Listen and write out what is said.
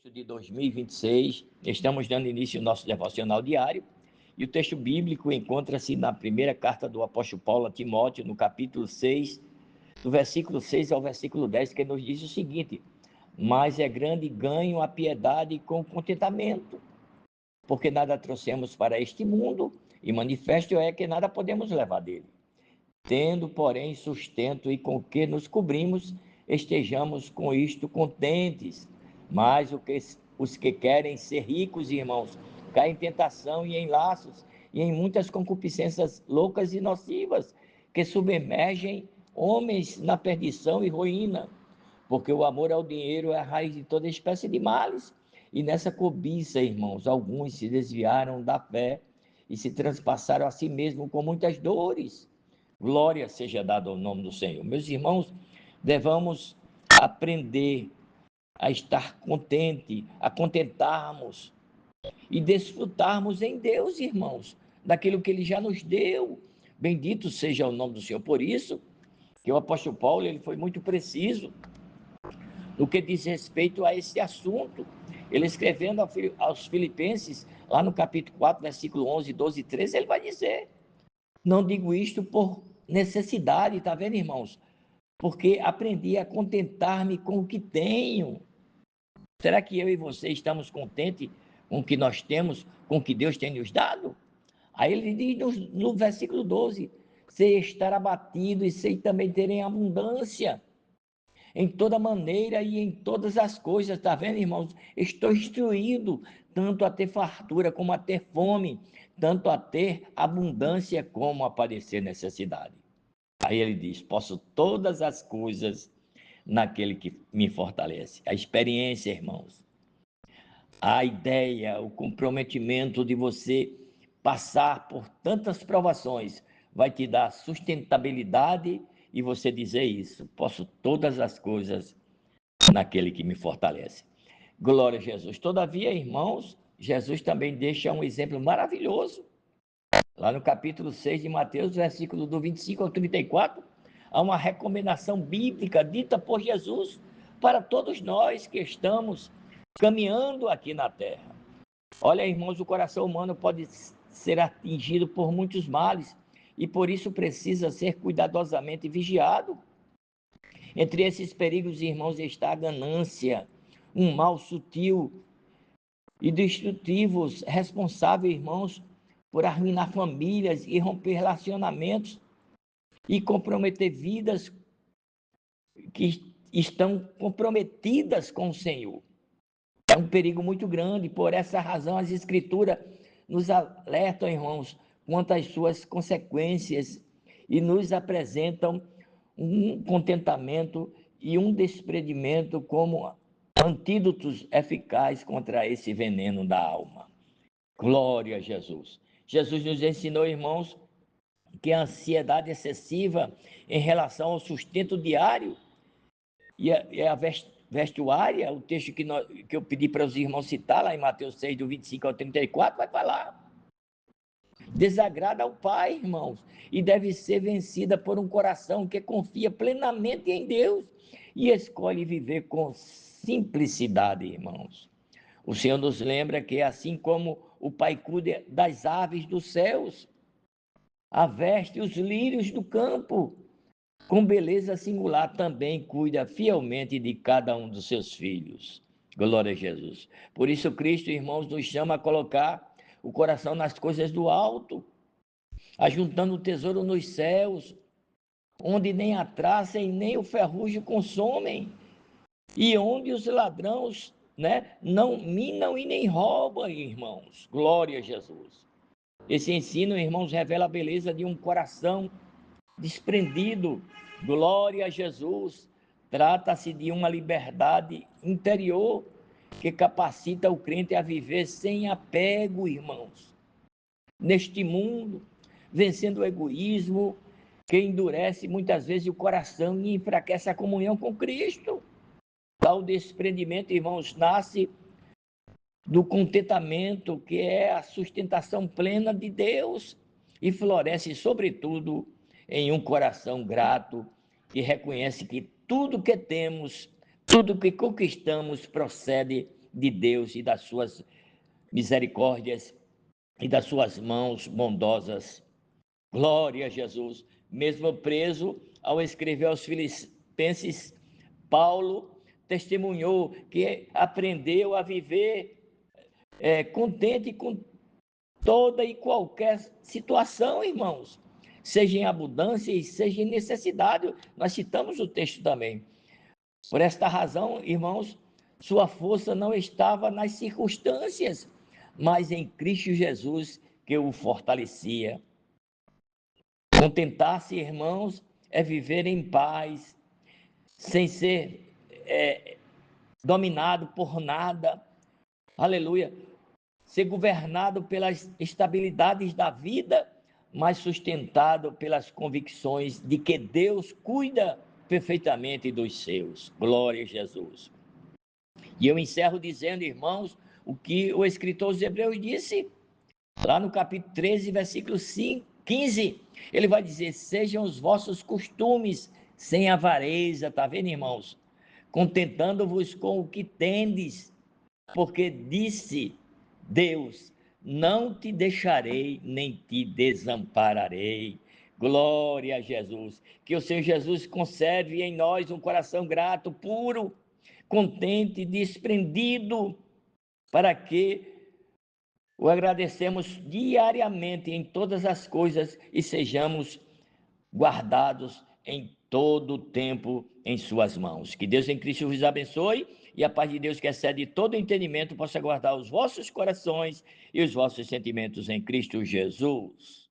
De 2026, estamos dando início ao nosso devocional diário e o texto bíblico encontra-se na primeira carta do apóstolo Paulo a Timóteo, no capítulo 6, do versículo 6 ao versículo 10, que nos diz o seguinte: mas é grande ganho a piedade com contentamento, porque nada trouxemos para este mundo e manifesto é que nada podemos levar dele. Tendo, porém, sustento e com que nos cobrimos, estejamos com isto contentes. Mas os que querem ser ricos, irmãos, caem em tentação e em laços e em muitas concupiscências loucas e nocivas, que submergem homens na perdição e ruína. Porque o amor ao dinheiro é a raiz de toda espécie de males. E nessa cobiça, irmãos, alguns se desviaram da fé e se transpassaram a si mesmos com muitas dores. Glória seja dada ao nome do Senhor. Meus irmãos, devemos aprender a estar contente, a contentarmos e desfrutarmos em Deus, irmãos, daquilo que Ele já nos deu. Bendito seja o nome do Senhor. Por isso que o apóstolo Paulo ele foi muito preciso no que diz respeito a esse assunto. Ele escrevendo aos Filipenses, lá no capítulo 4, versículo 11, 12 e 13, ele vai dizer: não digo isto por necessidade, está vendo, irmãos? Porque aprendi a contentar-me com o que tenho. Será que eu e você estamos contentes com o que nós temos, com o que Deus tem nos dado? Aí ele diz no versículo 12: sei estar abatido e sei também ter em abundância, em toda maneira e em todas as coisas, está vendo, irmãos? Estou instruído tanto a ter fartura como a ter fome, tanto a ter abundância como a padecer necessidade. Aí ele diz: posso todas as coisas naquele que me fortalece. A experiência, irmãos, a ideia, o comprometimento de você passar por tantas provações vai te dar sustentabilidade e você dizer isso: posso todas as coisas naquele que me fortalece. Glória a Jesus. Todavia, irmãos, Jesus também deixa um exemplo maravilhoso. Lá no capítulo 6 de Mateus, versículo do 25 ao 34, há uma recomendação bíblica dita por Jesus para todos nós que estamos caminhando aqui na terra. Olha, irmãos, o coração humano pode ser atingido por muitos males e por isso precisa ser cuidadosamente vigiado. Entre esses perigos, irmãos, está a ganância, um mal sutil e destrutivo, responsável, irmãos, por arruinar famílias e romper relacionamentos e comprometer vidas que estão comprometidas com o Senhor. É um perigo muito grande. Por essa razão, as Escrituras nos alertam, irmãos, quanto às suas consequências e nos apresentam um contentamento e um desprendimento como antídotos eficazes contra esse veneno da alma. Glória a Jesus. Jesus nos ensinou, irmãos, que a ansiedade excessiva em relação ao sustento diário e a vestuária, o texto que eu pedi para os irmãos citar, lá em Mateus 6, do 25 ao 34, vai falar. Desagrada ao Pai, irmãos, e deve ser vencida por um coração que confia plenamente em Deus e escolhe viver com simplicidade, irmãos. O Senhor nos lembra que assim como o Pai cuida das aves dos céus, aveste os lírios do campo, com beleza singular também cuida fielmente de cada um dos seus filhos. Glória a Jesus. Por isso Cristo, irmãos, nos chama a colocar o coração nas coisas do alto, ajuntando o tesouro nos céus, onde nem a traça e nem o ferrugem consomem, e onde os ladrões, não minam e nem roubam, irmãos. Glória a Jesus. Esse ensino, irmãos, revela a beleza de um coração desprendido. Glória a Jesus. Trata-se de uma liberdade interior que capacita o crente a viver sem apego, irmãos, neste mundo, vencendo o egoísmo que endurece muitas vezes o coração e enfraquece a comunhão com Cristo. Tal desprendimento, irmãos, nasce do contentamento, que é a sustentação plena de Deus, e floresce, sobretudo, em um coração grato, que reconhece que tudo que temos, tudo que conquistamos, procede de Deus e das suas misericórdias e das suas mãos bondosas. Glória a Jesus. Mesmo preso, ao escrever aos Filipenses, Paulo testemunhou que aprendeu a viver contente com toda e qualquer situação, irmãos, seja em abundância e seja em necessidade. Nós citamos o texto também. Por esta razão, irmãos, sua força não estava nas circunstâncias, mas em Cristo Jesus, que o fortalecia. Contentar-se, irmãos, é viver em paz, sem ser dominado por nada. Aleluia. Ser governado pelas estabilidades da vida, mas sustentado pelas convicções de que Deus cuida perfeitamente dos seus. Glória a Jesus. E eu encerro dizendo, irmãos, o que o escritor aos Hebreus disse, lá no capítulo 13, versículo 15. Ele vai dizer: sejam os vossos costumes sem avareza, está vendo, irmãos? Contentando-vos com o que tendes, porque disse Deus: não te deixarei, nem te desampararei. Glória a Jesus. Que o Senhor Jesus conserve em nós um coração grato, puro, contente, desprendido, para que o agradecemos diariamente em todas as coisas e sejamos guardados em todo o tempo em suas mãos. Que Deus em Cristo vos abençoe e a paz de Deus, que excede todo entendimento, possa guardar os vossos corações e os vossos sentimentos em Cristo Jesus.